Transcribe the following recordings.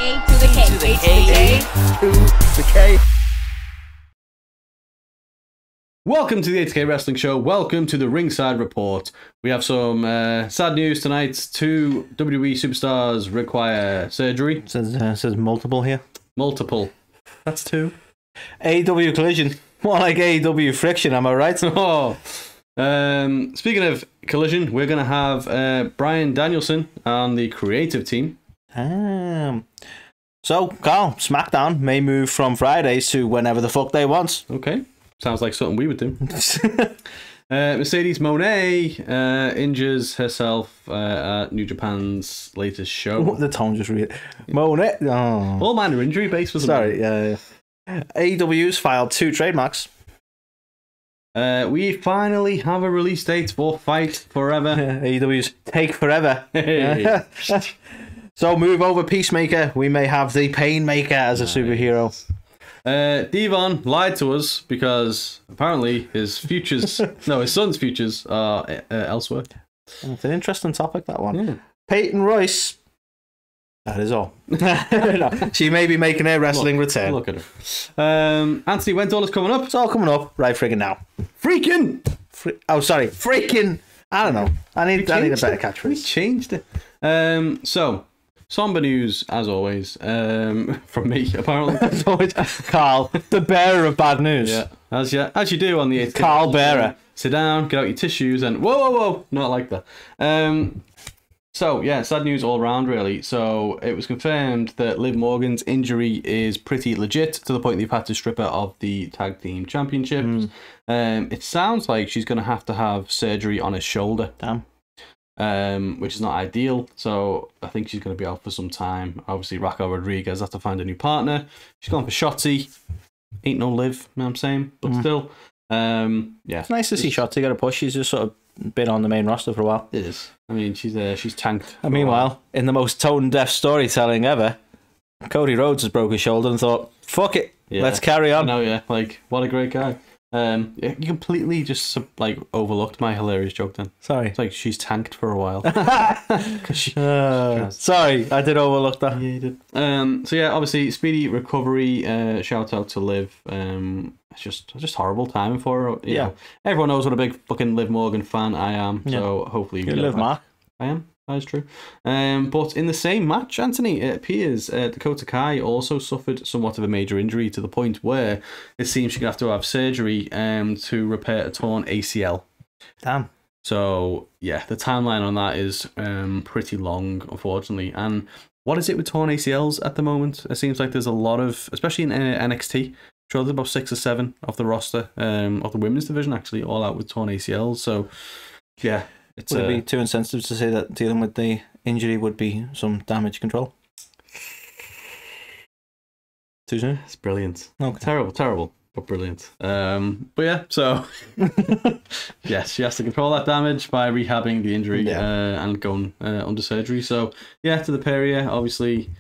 A to the K. To the K. To the K. Welcome to the A2K Wrestling Show. Welcome to the Ringside Report. We have some sad news tonight. 2 WWE superstars require surgery. Says multiple here. Multiple. That's 2. AEW Collision. More like AEW Friction, am I right? Oh. Speaking of Collision, we're going to have Bryan Danielson on the creative team. So, Carl, Smackdown may move from Fridays to whenever the fuck they want. Okay. Sounds like something we would do. Mercedes Mone injures herself at New Japan's latest show. The tone just read. Mone. Oh. All minor injury based, wasn't Sorry, yeah. AEW's filed 2 trademarks. We finally have a release date for Fight Forever. AEW's Take Forever. Hey. So move over Peacemaker. We may have the Painmaker as a superhero. Devon lied to us because apparently his son's futures are elsewhere. It's an interesting topic, that one. Yeah. Peyton Royce. That is all. No, she may be making her wrestling return. Look at her. Anthony Wentall is coming up. It's all coming up right friggin' now. Freaking! Freaking! I don't know. I need a better catchphrase. We changed it. So, somber news, as always, from me, apparently. Carl, the bearer of bad news. Yeah, as you do on the 8th. Carl Bearer. Sit down, get out your tissues, and whoa, not like that. So, yeah, sad news all around, really. So, it was confirmed that Liv Morgan's injury is pretty legit, to the point they've had to strip her of the Tag Team Championships. It sounds like she's going to have surgery on her shoulder. Damn. Which is not ideal, so I think she's going to be out for some time. Obviously, Raquel Rodriguez has to find a new partner. She's gone for Shotzi. Ain't no Liv, you know what I'm saying? But still, yeah. It's nice to see Shotzi get a push. She's just sort of been on the main roster for a while. It is. I mean, she's tanked. And meanwhile, in the most tone-deaf storytelling ever, Cody Rhodes has broke his shoulder and thought, fuck it, let's carry on. I know, yeah. Like, what a great guy. You completely just like overlooked my hilarious joke then. Sorry. It's like she's tanked for a while. Sorry, I did overlook that. Yeah, you did. So yeah, obviously speedy recovery. Shout out to Liv. It's just horrible timing for her. You know, everyone knows what a big fucking Liv Morgan fan I am. Yeah. So hopefully you Liv Mark. I am. That is true. But in the same match, Anthony, it appears Dakota Kai also suffered somewhat of a major injury, to the point where it seems she's going to have surgery to repair a torn ACL. Damn. So, yeah, the timeline on that is pretty long, unfortunately. And what is it with torn ACLs at the moment? It seems like there's a lot of, especially in NXT, sure there's about 6 or 7 of the roster, of the women's division, actually, all out with torn ACLs. So, yeah. Would it be too insensitive to say that dealing with the injury would be some damage control? Too soon? It's brilliant. Okay. Terrible, but brilliant. But yeah, so yes, she has to control that damage by rehabbing the injury and going under surgery. So yeah, to the pair, obviously,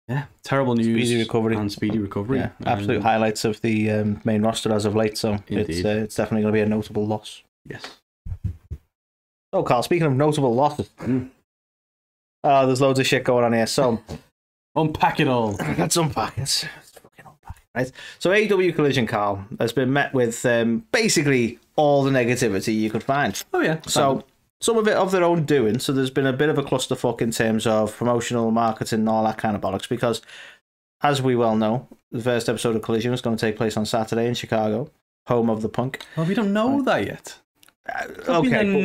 yeah, terrible news. Speedy recovery. And speedy recovery. Yeah, absolute highlights of the main roster as of late. So it's definitely going to be a notable loss. Yes. Oh, Carl, speaking of notable losses. There's loads of shit going on here. So, unpack it all. Let's unpack it. Let's fucking unpack it, right? So, AEW Collision, Carl, has been met with basically all the negativity you could find. Oh, yeah. So, some of it of their own doing. So, there's been a bit of a clusterfuck in terms of promotional marketing and all that kind of bollocks. Because, as we well know, the first episode of Collision is going to take place on Saturday in Chicago, home of the Punk. Well, we don't know that yet. Okay,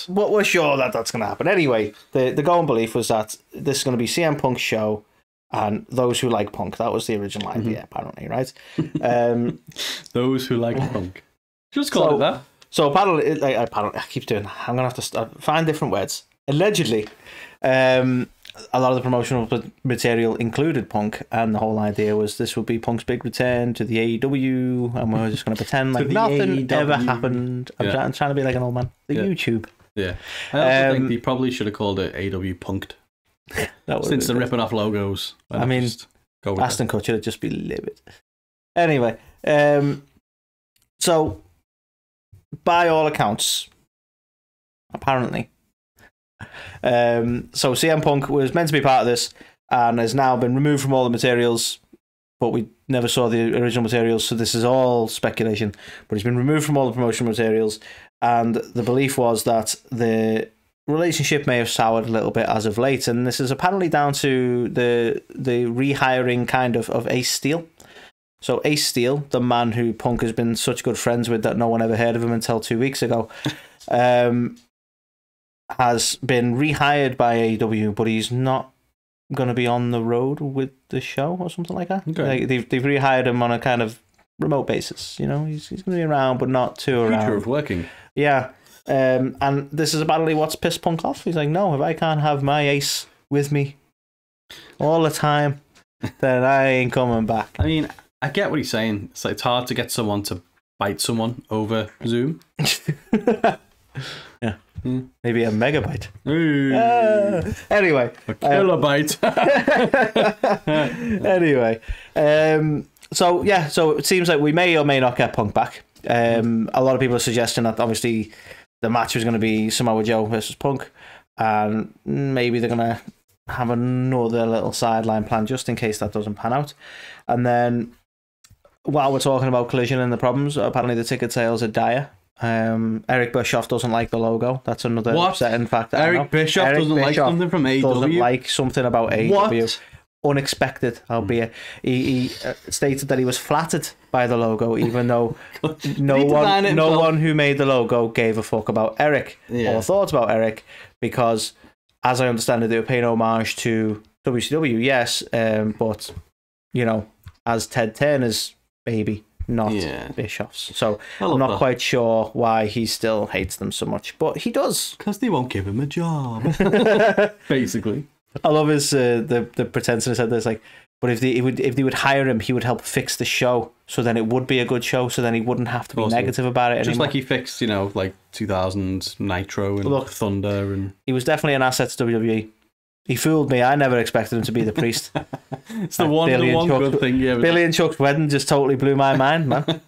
but we're sure that that's going to happen. Anyway, the going belief was that this is going to be CM Punk's show and those who like Punk. That was the original idea, apparently, right? Those who like Punk. Just call it that. So apparently, I keep doing that. I'm going to have to find different words. Allegedly, a lot of the promotional material included Punk, and the whole idea was this would be Punk's big return to the AEW, and we're just going to pretend like nothing ever happened. I'm trying to be like an old man. YouTube. Yeah. I also think they probably should have called it AEW Punked. Since they're ripping off logos. I mean, Aston Kutcher would just be livid. Anyway, so by all accounts, apparently, so CM Punk was meant to be part of this. and has now been removed from all the materials, but we never saw the original materials, so this is all speculation. But he's been removed from all the promotional materials, and the belief was that the relationship may have soured a little bit as of late, and this is apparently down to the rehiring kind of Ace Steel. So Ace Steel, the man who Punk has been such good friends with that no one ever heard of him until 2 weeks ago, has been rehired by AEW, but he's not going to be on the road with the show or something like that. Okay. Like they've rehired him on a kind of remote basis. You know, he's going to be around, but not too around. Future of working. Yeah. And this is apparently what's pissed Punk off. He's like, no, if I can't have my ace with me all the time, then I ain't coming back. I mean, I get what he's saying. It's like, it's hard to get someone to bite someone over Zoom. Yeah. Maybe a megabyte. Anyway. A kilobyte. Anyway. So it seems like we may or may not get Punk back. A lot of people are suggesting that obviously the match was going to be Samoa Joe versus Punk, and maybe they're going to have another little sideline plan just in case that doesn't pan out. And then while we're talking about Collision and the problems, apparently the ticket sales are dire. Eric Bischoff doesn't like the logo. That's another upsetting fact. Eric Bischoff doesn't like something from AEW? Doesn't like something about AEW. What? Unexpected, albeit. He stated that he was flattered by the logo, even though no one who made the logo gave a fuck about Eric or thought about Eric, because, as I understand it, they were paying homage to WCW, yes, but, you know, as Ted Turner's baby, not Bischoff's. So I'm not quite sure why he still hates them so much, but he does. Because they won't give him a job, basically. I love his the pretense said this, like, but if they would hire him, he would help fix the show, so then it would be a good show, so then he wouldn't have to be negative about it anymore. Just like he fixed, you know, like 2000 Nitro and Thunder, and he was definitely an asset to WWE. He fooled me. I never expected him to be the priest. It's the one good thing. Yeah, Billy and Chuck's wedding just totally blew my mind, man.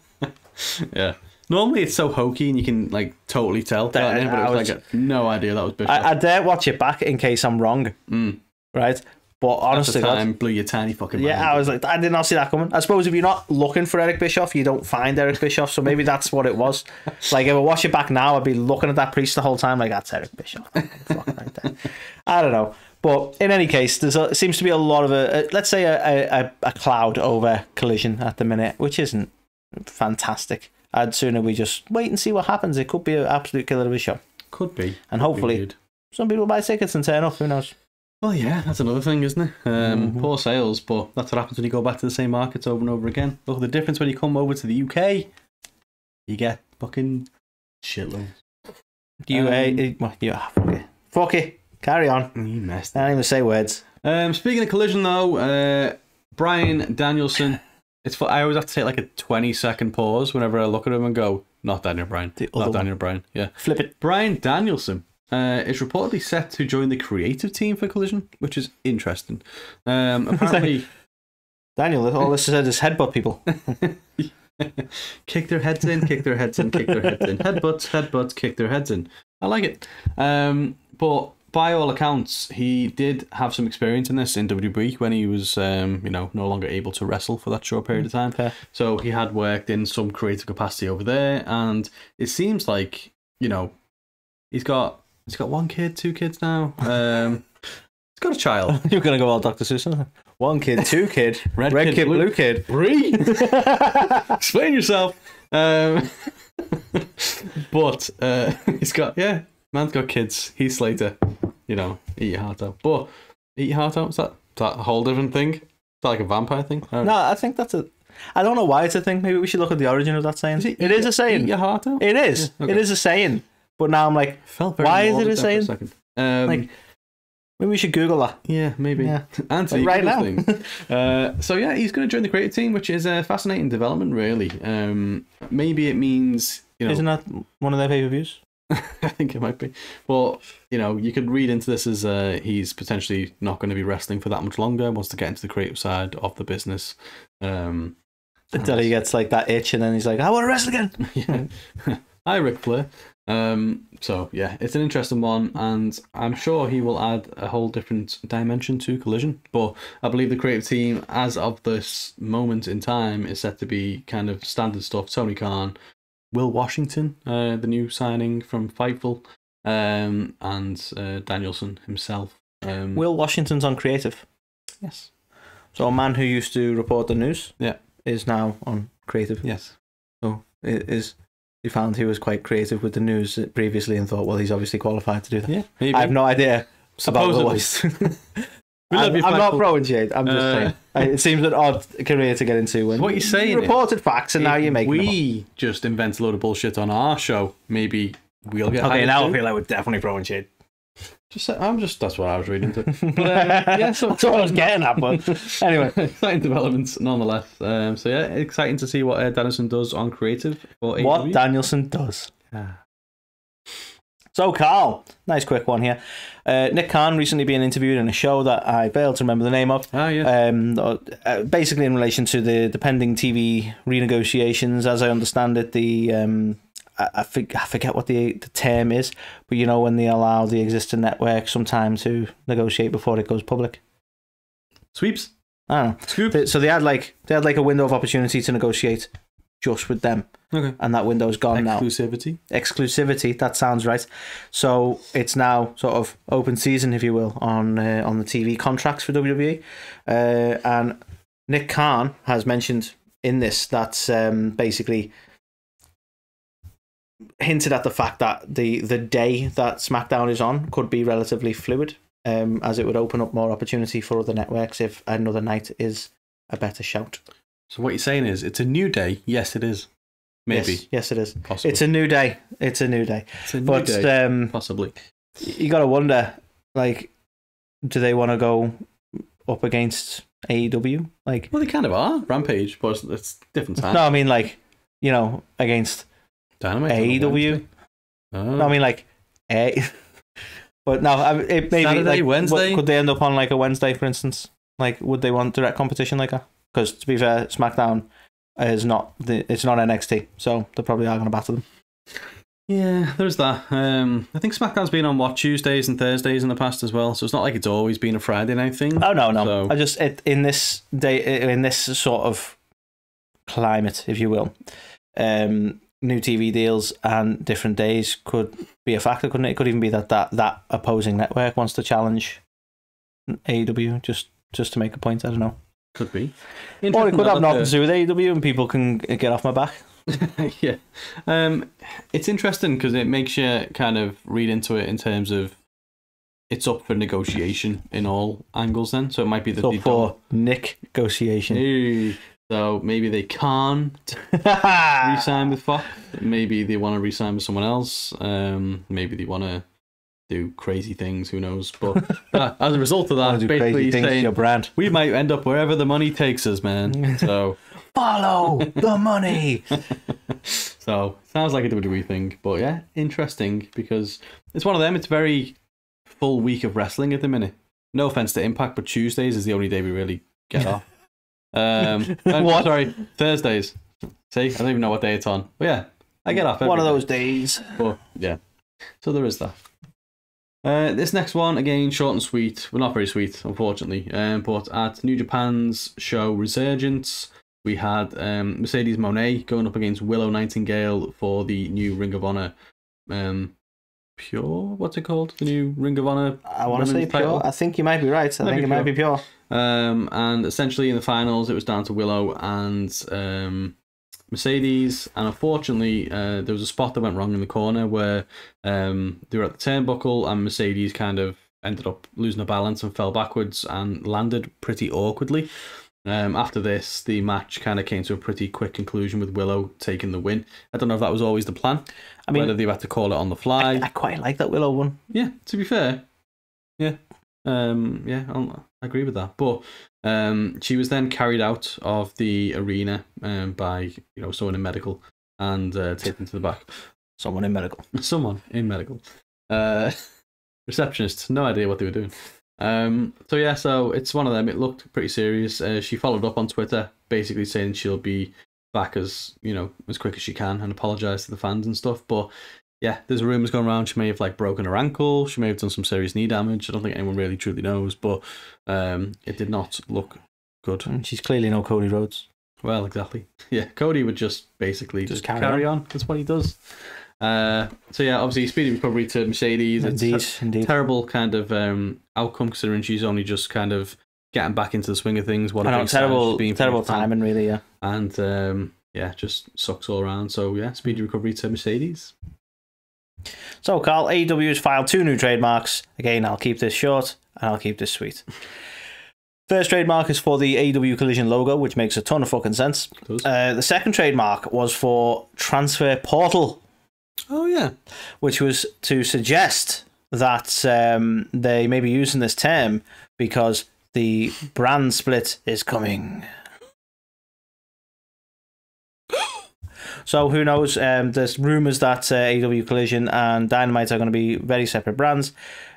Yeah. Normally it's so hokey and you can like totally tell. But it was like no idea that was Bishop. I dare watch it back in case I'm wrong. Right? But honestly, blew your tiny fucking mind. Yeah, I was like, I did not see that coming. I suppose if you're not looking for Eric Bischoff, you don't find Eric Bischoff. So maybe that's what it was. Like, if I watch it back now, I'd be looking at that priest the whole time, like, that's Eric Bischoff. Fucking right there. I don't know. But in any case, there seems to be a lot of let's say a cloud over Collision at the minute, which isn't fantastic. I'd sooner we just wait and see what happens. It could be an absolute killer of a show. Could be. And hopefully some people buy tickets and turn up. Who knows? Well, yeah, that's another thing, isn't it? Poor sales, but that's what happens when you go back to the same markets over and over again. Look, the difference when you come over to the UK, you get fucking shitloads. Fuck it. Carry on. You messed I don't even say words. Speaking of Collision, though, Bryan Danielson. I always have to take like a 20-second pause whenever I look at him and go, not Daniel Bryan. Not Daniel Bryan. Yeah. Flip it. Bryan Danielson is reportedly set to join the creative team for Collision, which is interesting. Apparently, Daniel, all this said is headbutt people. Kick their heads in, kick their heads in, kick their heads in. Headbutts, kick their heads in. I like it. But by all accounts, he did have some experience in this in WWE when he was, no longer able to wrestle for that short period of time. Okay. So he had worked in some creative capacity over there, and it seems like, he's got 1 kid, 2 kids now. He's got a child. You're gonna go all Dr. Seuss. 1 kid, 2 kid, red kid, blue kid. 3. Explain yourself. But he's got man's got kids. Heath Slater, eat your heart out. But eat your heart out, is that a whole different thing? Is that like a vampire thing? No, I think that's I don't know why it's a thing. Maybe we should look at the origin of that saying. It is a saying. Eat your heart out? It is. Yeah, okay. It is a saying. But now I'm like, why is it a saying? Like, maybe we should Google that. Yeah, maybe. Yeah. Answer right now. So yeah, he's going to join the creative team, which is a fascinating development, really. Maybe it means, Isn't that one of their pay-per-views? I think it might be. But, you could read into this as he's potentially not going to be wrestling for that much longer, wants to get into the creative side of the business. Until he gets like that itch and then he's like, I want to wrestle again. Yeah. Hi, Ric Flair. So yeah, it's an interesting one, and I'm sure he will add a whole different dimension to Collision. But I believe the creative team, as of this moment in time, is set to be kind of standard stuff. Tony Khan, Will Washington, the new signing from Fightful, and Danielson himself. Will Washington's on creative. Yes. So a man who used to report the news, is now on creative. Yes. So he found he was quite creative with the news previously and thought, well, he's obviously qualified to do that. Yeah, maybe. I have no idea. Supposedly. I'm not throwing shade. I'm just saying. It seems an odd career to get into when what you're saying reported facts and now you're making them up. We just invent a load of bullshit on our show. Maybe we'll get okay, now too. I feel like we're definitely throwing shade. That's what I was reading to. But, yeah, so that's what I was getting at, but anyway. Exciting developments nonetheless. So yeah, exciting to see what Danielson does on creative for AEW. What Danielson does. So Carl, nice quick one here. Nick Khan recently being interviewed in a show that I failed to remember the name of. Basically in relation to the pending TV renegotiations, as I understand it, I forget what the term is, but you know when they allow the existing network some time to negotiate before it goes public. Sweeps. I don't know. Scoop. So they had like a window of opportunity to negotiate just with them. Okay. And that window's gone now. Exclusivity. That sounds right. So it's now sort of open season, if you will, on the TV contracts for WWE. And Nick Khan has mentioned in this that basically hinted at the fact that the day that SmackDown is on could be relatively fluid, as it would open up more opportunity for other networks if another night is a better shout. So what you're saying is it's a new day. Yes, it is. Maybe. Yes, it is. Possibly. It's a new day. It's a new day. Possibly. You got to wonder, like, do they want to go up against AEW? Like, well, they kind of are. Rampage, but it's different time. No, I mean, like, you know, against Dynamite AEW. No, I mean, like, but no, it maybe Saturday, like Wednesday. Could they end up on like a Wednesday, for instance? Like, would they want direct competition like that? Because to be fair, SmackDown is not it's not NXT, so they probably are going to batter them. Yeah, there's that. I think SmackDown's been on Tuesdays and Thursdays in the past as well, so it's not like it's always been a Friday night thing. Oh no. So. I just in this sort of climate, if you will, new TV deals and different days could be a factor, couldn't it? It could even be that opposing network wants to challenge AEW just to make a point. I don't know. Could be. Or it could have nothing to do with AEW and people can get off my back. Yeah. It's interesting because it makes you kind of read into it in terms of it's up for negotiation in all angles then. So it might be that it's up for negotiation. Hey. So maybe they can't re-sign with Fox. Maybe they want to re-sign with someone else. Maybe they want to do crazy things, who knows? But as a result of that, basically saying your brand. We might end up wherever the money takes us, man. So follow the money. So sounds like a WWE thing, but yeah, interesting because it's one of them. It's a very full week of wrestling at the minute. No offense to Impact, but Tuesdays is the only day we really get off. What? Sorry, Thursdays. See, I don't even know what day it's on. But yeah, I get off. One of those days. But yeah, so there is that. This next one, again, short and sweet. Well, not very sweet, unfortunately. But at New Japan's show Resurgence, we had Mercedes Moné going up against Willow Nightingale for the new Ring of Honor Pure. What's it called? The new Ring of Honor. I want to say Pure. I think you might be right. I think it might be Pure. And essentially in the finals, it was down to Willow and Mercedes, and unfortunately there was a spot that went wrong in the corner where they were at the turnbuckle and Mercedes kind of ended up losing her balance and fell backwards and landed pretty awkwardly. After this, the match kind of came to a pretty quick conclusion with Willow taking the win. I don't know if that was always the plan. I mean, whether they had to call it on the fly. I quite like that Willow one. Yeah, to be fair. Yeah. I agree with that. But she was then carried out of the arena by someone in medical and taken to the back. Someone in medical. Someone in medical. Receptionist. No idea what they were doing. So it's one of them. It looked pretty serious. She followed up on Twitter, basically saying she'll be back as quick as she can and apologise to the fans and stuff. But yeah, there's rumours going around. She may have like broken her ankle. She may have done some serious knee damage. I don't think anyone really truly knows, but it did not look good. And she's clearly no Cody Rhodes. Well, exactly. Yeah, Cody would just basically just carry on. That's what he does. So yeah, obviously speedy recovery to Mercedes. Indeed. Terrible kind of outcome considering she's only just kind of getting back into the swing of things. What I know, terrible timing, really. Yeah, and yeah, just sucks all around. So yeah, speedy recovery to Mercedes. So Carl, AEW has filed 2 new trademarks. Again, I'll keep this short and I'll keep this sweet. First trademark is for the AEW Collision logo, which makes a ton of fucking sense. The second trademark was for Transfer Portal. Oh yeah, which was to suggest that they may be using this term because the brand split is coming. So who knows? There's rumours that AEW Collision and Dynamite are going to be very separate brands.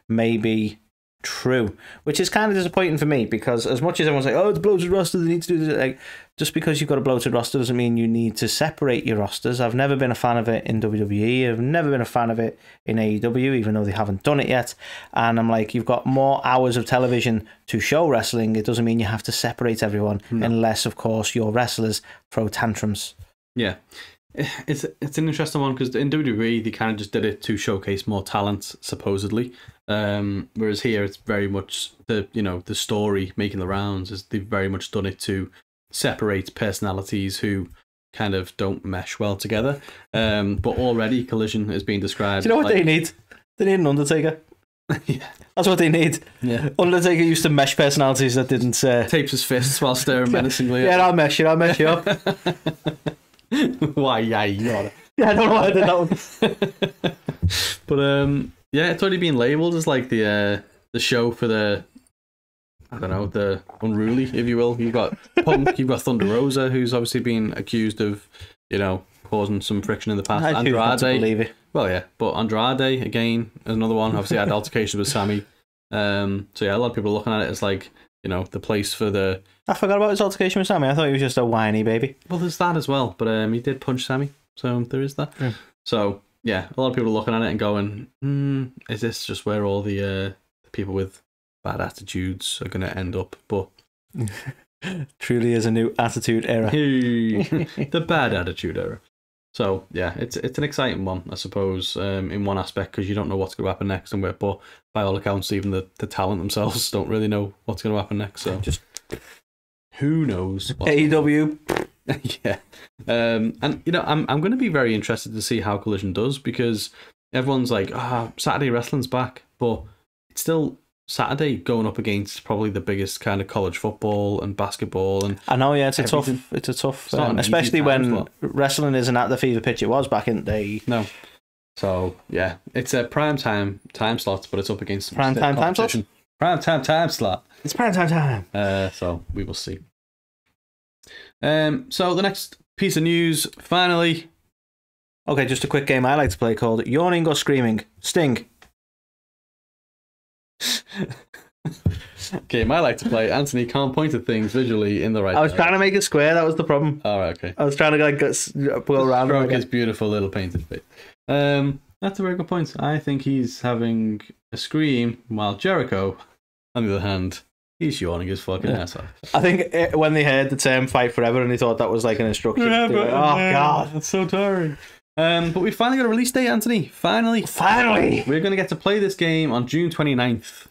Maybe true, which is kind of disappointing for me because as much as everyone's like, oh, it's a bloated roster, they need to do this, like, just because you've got a bloated roster doesn't mean you need to separate your rosters. I've never been a fan of it in WWE. I've never been a fan of it in AEW, even though they haven't done it yet. And I'm like, you've got more hours of television to show wrestling. It doesn't mean you have to separate everyone, unless, of course, your wrestlers throw tantrums. Yeah. It's an interesting one because in WWE they kind of just did it to showcase more talent, supposedly. Whereas here it's very much the story making the rounds is they've very much done it to separate personalities who kind of don't mesh well together. But already Collision is being described. Do you know what they need? They need an Undertaker. Yeah, that's what they need. Yeah, Undertaker used to mesh personalities that didn't tapes his fists while staring menacingly. Yeah, I'll mesh you up. Why? Yeah, you got it. Yeah, I don't know why I did that one. But yeah, it's already been labelled as like the show for the, I don't know, the unruly, if you will. You've got Punk, you've got Thunder Rosa, who's obviously been accused of, causing some friction in the past. Andrade, well, yeah, but Andrade again is another one. Obviously, had altercations with Sammy. So yeah, a lot of people are looking at it as like, the place for the. I forgot about his altercation with Sammy. I thought he was just a whiny baby. Well, there's that as well, but he did punch Sammy, so there is that. Yeah. So yeah, a lot of people are looking at it and going, is this just where all the people with bad attitudes are going to end up? But truly is a new attitude era. The bad attitude era. So yeah, it's an exciting one, I suppose, in one aspect because you don't know what's going to happen next, but by all accounts, even the talent themselves don't really know what's going to happen next. So just who knows? AEW. Yeah, and I'm going to be very interested to see how Collision does because everyone's like, Saturday wrestling's back, but it's still Saturday going up against probably the biggest kind of college football and basketball, and I know, yeah, it's a tough, especially when wrestling isn't at the fever pitch it was back in the day. No, so yeah, it's a prime time slot, but it's up against some prime time slot. Time slot. It's prime time. So we will see. So the next piece of news, finally. Okay, just a quick game I like to play called Yawning or Screaming. Sting. Game I like to play. Anthony can't point at things visually in the right. I was trying to make it square. That was the problem. All right, okay. I was trying to go around. Stroke his beautiful little painted face. That's a very good point. I think he's having a scream while Jericho, on the other hand, he's yawning his fucking ass off. I think when they heard the term "Fight Forever" and they thought that was like an instruction, oh god, that's so tiring. But we finally got a release date, Anthony. Finally, we're going to get to play this game on June 29th.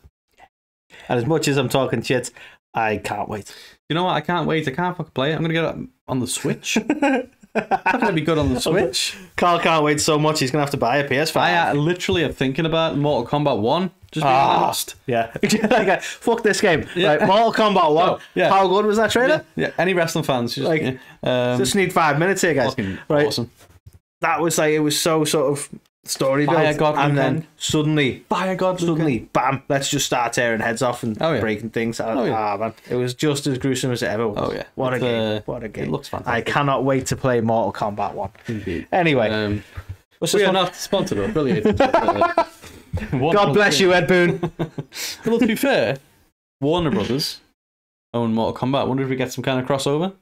And as much as I'm talking shit, I can't wait. You know what? I can't wait. I can't fucking play it. I'm going to get it on the Switch. It's not going to be good on the Switch. Carl can't wait so much he's going to have to buy a PS5. I literally am thinking about Mortal Kombat 1. Just being honest. Yeah. Fuck this game. Yeah. Right, Mortal Kombat 1. Yeah. How good was that trailer? Yeah. Any wrestling fans? Just need 5 minutes here, guys. Right. Awesome. That was like, it was so sort of story built, and then suddenly, bam, let's just start tearing heads off and breaking things out. Man, it was just as gruesome as it ever was. Oh yeah, what a game! What a game! It looks fantastic. I cannot wait to play Mortal Kombat 1. Indeed. Anyway, we are not sponsored or affiliated. God bless you, Ed Boon. Well, to be fair, Warner Brothers own Mortal Kombat. I wonder if we get some kind of crossover.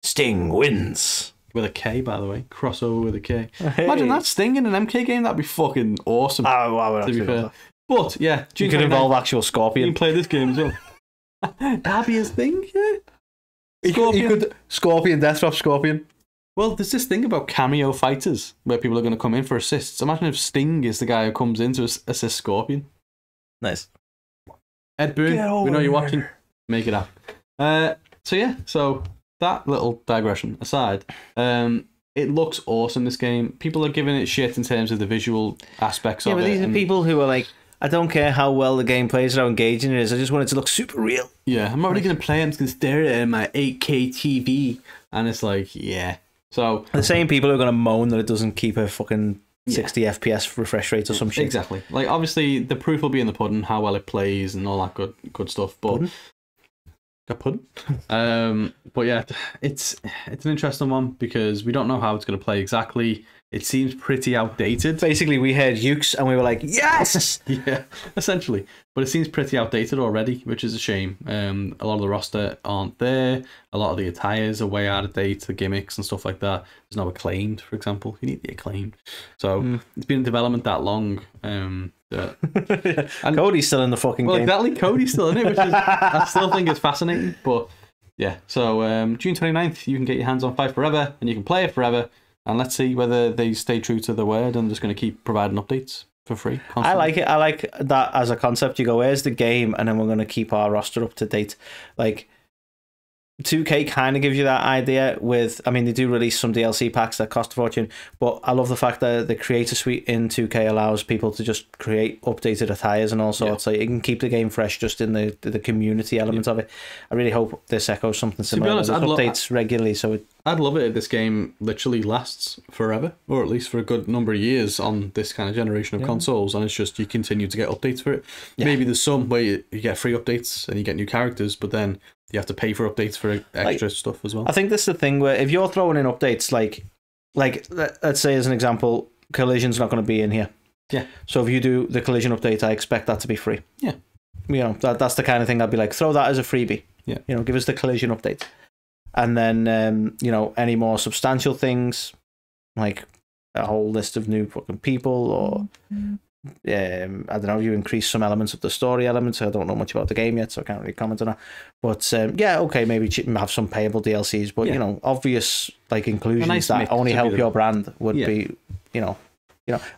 Sting wins. With a K, by the way. Crossover with a K. Hey. Imagine that Sting in an MK game. That'd be fucking awesome. To be fair. But yeah, you could involve actual Scorpion. You can play this game as well. That'd be his thing, yeah. Scorpion. You could Scorpion, Death Drop Scorpion. Well, there's this thing about cameo fighters where people are going to come in for assists. Imagine if Sting is the guy who comes in to assist Scorpion. Nice. Ed Boon, we know you're watching. Make it happen. So that little digression aside, it looks awesome, this game. People are giving it shit in terms of the visual aspects of it. Yeah, but these are people who are like, I don't care how well the game plays or how engaging it is, I just want it to look super real. Yeah, I'm not really going to play it, I'm just going to stare at it on my 8K TV. And it's like, yeah. So the same people are going to moan that it doesn't keep a fucking 60 FPS refresh rate or some shit. Exactly. Like, obviously, the proof will be in the pudding, how well it plays and all that good stuff. But pudding? Got pudding? But yeah, it's an interesting one because we don't know how it's going to play exactly. It seems pretty outdated. Basically, we heard Ukes and we were like, yes! Yeah, essentially. But it seems pretty outdated already, which is a shame. A lot of the roster aren't there. A lot of the attires are way out of date, the gimmicks and stuff like that. There's no Acclaimed, for example. You need the Acclaimed. So it's been in development that long. And Cody's still in the fucking game. Exactly, Cody's still in it, which is, I still think is fascinating. But yeah, so June 29th, you can get your hands on Fight Forever and you can play it forever. And let's see whether they stay true to the word and just going to keep providing updates for free. Constantly. I like it. I like that as a concept. You go, where's the game? And then we're going to keep our roster up to date. Like, 2K kind of gives you that idea with, I mean, they do release some DLC packs that cost a fortune, but I love the fact that the creator suite in 2K allows people to just create updated attires and all sorts. So you can keep the game fresh just in the community element of it. I really hope this echoes something similar. To be honest, updates regularly, so I'd love it if this game literally lasts forever, or at least for a good number of years on this kind of generation of consoles, and it's just you continue to get updates for it. Maybe there's some where you get free updates and you get new characters, but then you have to pay for updates for extra stuff as well. I think this is the thing where if you're throwing in updates, like let's say as an example, Collision's not going to be in here. Yeah. So if you do the Collision update, I expect that to be free. Yeah. You know, that's the kind of thing I'd be like, throw that as a freebie. Yeah. You know, give us the Collision update. And then, you know, any more substantial things, like a whole list of new fucking people, or I don't know, you increase some elements of the story elements. I don't know much about the game yet, so I can't really comment on that. But yeah, okay, maybe have some payable DLCs, but you know, obvious like inclusions that only help your brand would be, you know,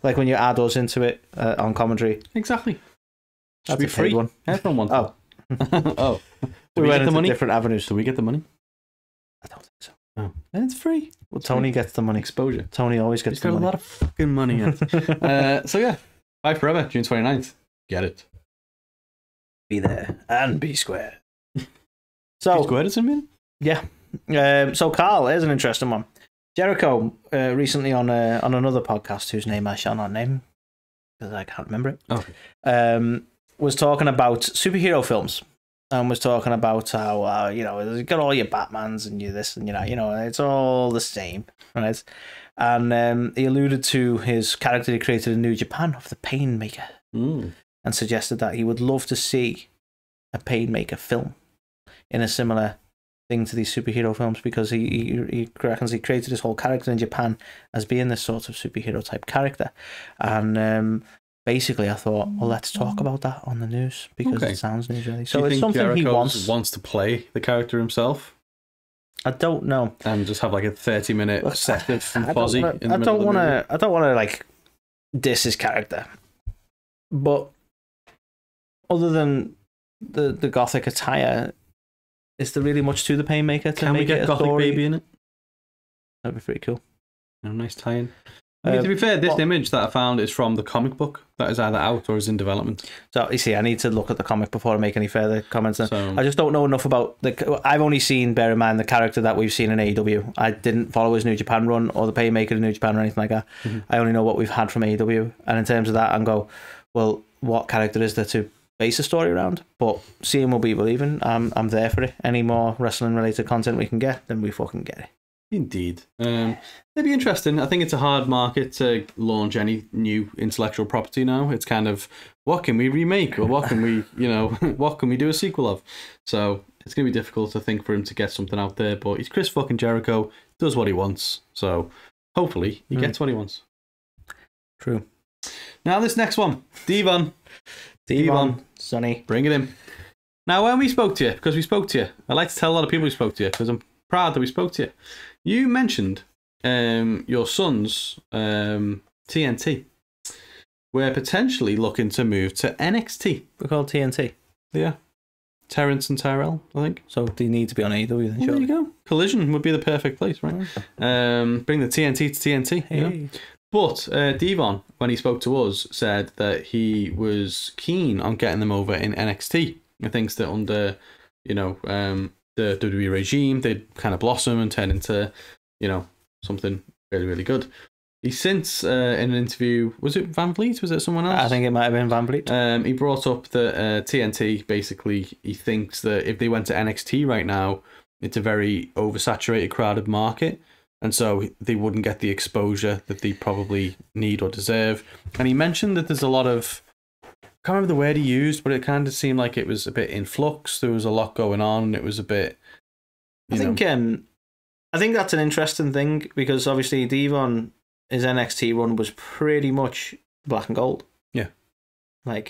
like when you add us into it on commentary. Exactly. That's be a free one. Everyone wants it. Oh, do we get the money? Different avenues. Do we get the money? I don't think so. Oh, and it's free. Well, Tony gets the money. Exposure. Tony always gets the money. He's got a lot of fucking money in it. So yeah, Fight Forever, June 29th. Get it. Be there and be square. So be square, does it mean? Yeah. So Carl, here's an interesting one. Jericho recently on another podcast whose name I shall not name because I can't remember it. Okay. Was talking about superhero films. And was talking about how, you know, you got all your Batmans and you this and you know, it's all the same, right? And he alluded to his character he created in New Japan of the Painmaker and suggested that he would love to see a Painmaker film in a similar thing to these superhero films because he reckons he created his whole character in Japan as being this sort of superhero type character. And basically, I thought, well, let's talk about that on the news because it sounds newsworthy. So it's something Jericho he wants to play the character himself. I don't know, and just have like a 30-minute set of Fozzy. I don't want to like diss his character, but other than the gothic attire, is there really much to the Painmaker? Can we get Gothic Baby in it? That'd be pretty cool. A nice tie-in. I mean, to be fair, this image that I found is from the comic book that is either out or is in development. So you see, I need to look at the comic before I make any further comments. I just don't know enough about I've only seen, bear in mind, the character that we've seen in AEW. I didn't follow his New Japan run or the Painmaker in New Japan or anything like that. Mm-hmm. I only know what we've had from AEW, and in terms of that, I go, well, what character is there to base a story around? But seeing will be believing. I'm there for it. Any more wrestling related content we can get, then we fucking get it. Indeed. It'd be interesting. I think it's a hard market to launch any new intellectual property now. It's kind of, what can we remake, or what can we, what can we do a sequel of? So it's going to be difficult, to think, for him to get something out there. But he's Chris fucking Jericho, does what he wants. So hopefully he gets what he wants. True. Now this next one, Devon, Sonny, bring it in. Now when we spoke to you, because we spoke to you, I like to tell a lot of people we spoke to you, because I'm proud that we spoke to you. You mentioned your son's TNT. We're potentially looking to move to NXT. We're called TNT. Yeah. Terrence and Tyrell, I think. So they need to be on AEW then, Well, there you go. Collision would be the perfect place, right? Bring the TNT to TNT. Hey. You know? But Devon, when he spoke to us, said that he was keen on getting them over in NXT. He thinks that under, the WWE regime, they'd kind of blossom and turn into, something really, really good. He since, in an interview, was it Van Vliet? Was it someone else? I think it might have been Van Vliet. He brought up that TNT, basically, he thinks that if they went to NXT right now, it's a very oversaturated, crowded market. And so they wouldn't get the exposure that they probably need or deserve. And he mentioned that there's a lot of, I can't remember the word he used, but it kind of seemed like it was a bit in flux. There was a lot going on, and it was a bit, I think that's an interesting thing, because obviously Devon, his NXT run was pretty much black and gold. Yeah. I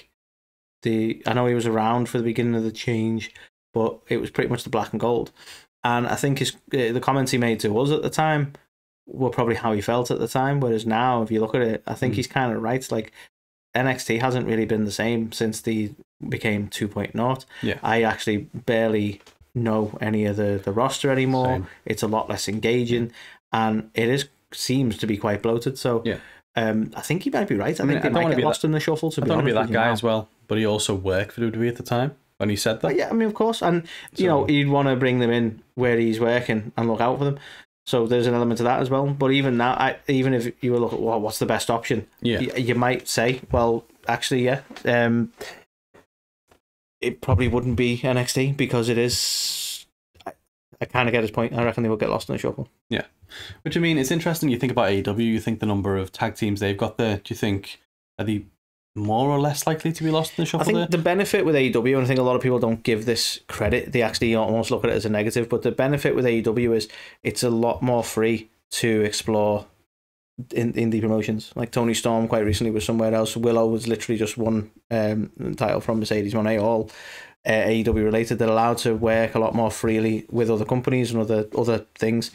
know he was around for the beginning of the change, but it was pretty much the black and gold. And I think the comments he made to us at the time were probably how he felt at the time. Whereas now, if you look at it, I think he's kind of right. Like, NXT hasn't really been the same since they became 2.0. Yeah. I actually barely know any of the roster anymore. Same. It's a lot less engaging, and seems to be quite bloated. So yeah. I think he might be right. I think they might get lost in the shuffle. I don't want to be that guy as well, but he also worked for WWE at the time when he said that. Yeah, I mean, of course, and he'd want to bring them in where he's working and look out for them. So there's an element of that as well. But even now, even if you were looking at what's the best option, you might say, well, actually, yeah, it probably wouldn't be NXT, because it is. I kind of get his point. I reckon they will get lost in the shuffle. Yeah. Which, I mean, it's interesting. You think about AEW, you think the number of tag teams they've got there. Do you think, are they more or less likely to be lost in the shuffle? I think the benefit with AEW, and I think a lot of people don't give this credit, they actually almost look at it as a negative, but the benefit with AEW is it's a lot more free to explore in indie promotions. Like Tony Storm quite recently was somewhere else. Willow was literally just one title from Mercedes Moné, all AEW related. They're allowed to work a lot more freely with other companies and other things,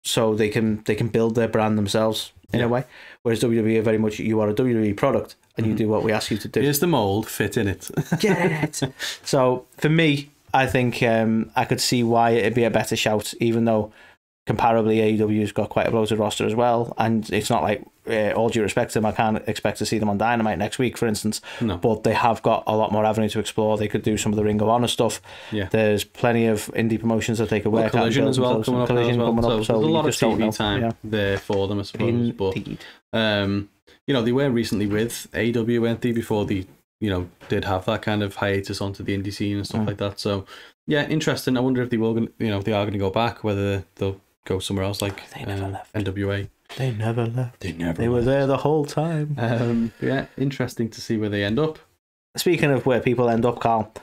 so they can build their brand themselves in a way. Whereas WWE are very much, you are a WWE product and you do what we ask you to do. Here's the mold, fit in it. Get it. So for me, I think I could see why it'd be a better shout, even though comparably AEW's got quite a bloated roster as well, and it's not like, all due respect to them, I can't expect to see them on Dynamite next week, for instance. No. But they have got a lot more avenue to explore. They could do some of the Ring of Honor stuff. Yeah. There's plenty of indie promotions that they could work Collision at. as well, coming up. Collision coming up. So there's a lot of TV time there for them, I suppose. Indeed. But they were recently with AEW, weren't they, before they did have that kind of hiatus onto the indie scene and stuff like that. So yeah, interesting. I wonder if they will, if they are going to go back, whether they'll go somewhere else, like they never left. NWA. They never left. They were there the whole time. Yeah, interesting to see where they end up. Speaking of where people end up, Carl,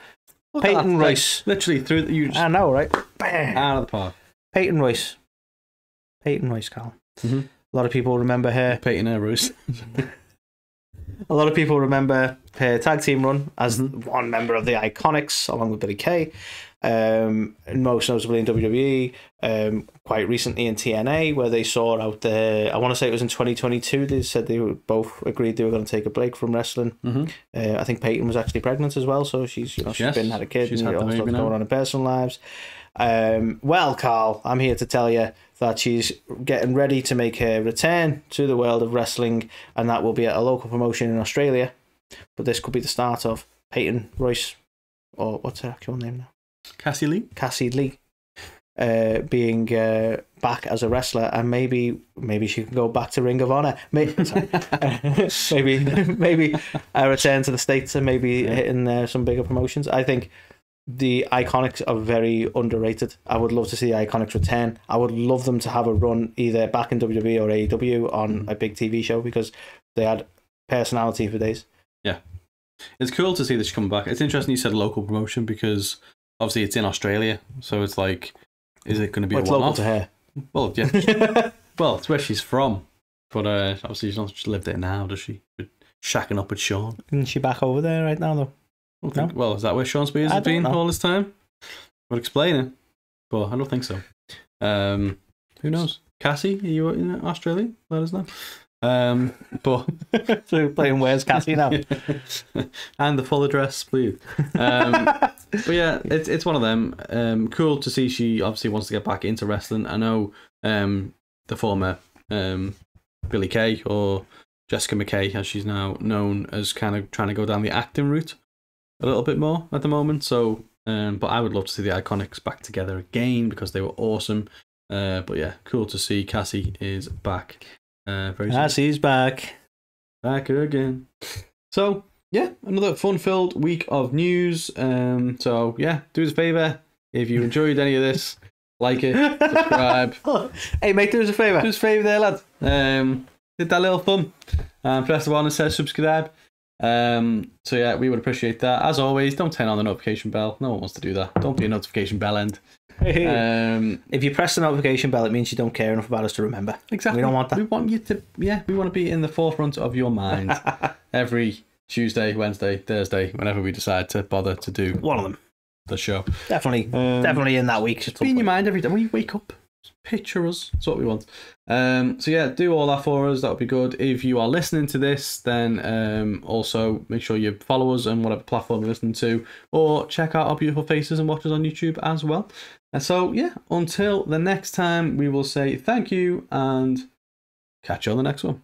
Peyton Royce. Literally through the... I know, right? Bam! Out of the park. Peyton Royce, Carl. Mm-hmm. A lot of people remember her. Peyton Royce. A lot of people remember her tag team run as one member of the Iconics, along with Billy Kay. Most notably in WWE, quite recently in TNA, where they saw out there, I want to say it was in 2022, they said they were both agreed they were going to take a break from wrestling. I think Peyton was actually pregnant as well, so she's had a kid, and all stuff going on in personal lives. Well, Carl, I'm here to tell you that she's getting ready to make her return to the world of wrestling, and that will be at a local promotion in Australia. But this could be the start of Peyton Royce, or what's her actual name now? Cassie Lee, being back as a wrestler, and maybe she can go back to Ring of Honor. Maybe a return to the States, and maybe hitting some bigger promotions. I think the Iconics are very underrated. I would love to see the Iconics return. I would love them to have a run either back in WWE or AEW on a big TV show because they had personality for days. Yeah. It's cool to see this come back. It's interesting you said local promotion because obviously it's in Australia. So it's like, is it going to be a it's one-off? local to her. Well, yeah. Well, it's where she's from. But obviously she's not just lived there now, does she? Shacking up with Sean. Isn't she back over there right now, though? No? Well, is that where Sean Spears has been all this time? Would explain it, but I don't think so. Who knows? Cassie, are you in Australia? Let us know. But so playing Where's Cassie now? And the full address, please. But yeah, it's one of them. Cool to see she obviously wants to get back into wrestling. I know the former Billie Kay, or Jessica McKay, as she's now known, as kind of trying to go down the acting route a little bit more at the moment. So, but I would love to see the Iconics back together again because they were awesome. But yeah, cool to see Cassie is back. Cassie's back again. So yeah, another fun-filled week of news. So yeah, do us a favour if you enjoyed any of this, like it, subscribe. Hey mate, do us a favour. Do us a favour there, lad. Hit that little thumb and press the button that says subscribe. So yeah, we would appreciate that. As always, don't turn on the notification bell. No one wants to do that. Don't be a notification bell end. If you press the notification bell, it means you don't care enough about us to remember. Exactly. We don't want that. We want you to, we want to be in the forefront of your mind every Tuesday, Wednesday, Thursday, whenever we decide to bother to do one of them. The show. Definitely in that week. Just be in your mind every day when you wake up. Picture us. That's what we want. So yeah, do all that for us. That would be good. If you are listening to this, then also make sure you follow us on whatever platform you're listening to, or check out our beautiful faces and watch us on YouTube as well. And so yeah, until the next time, we will say thank you and catch you on the next one.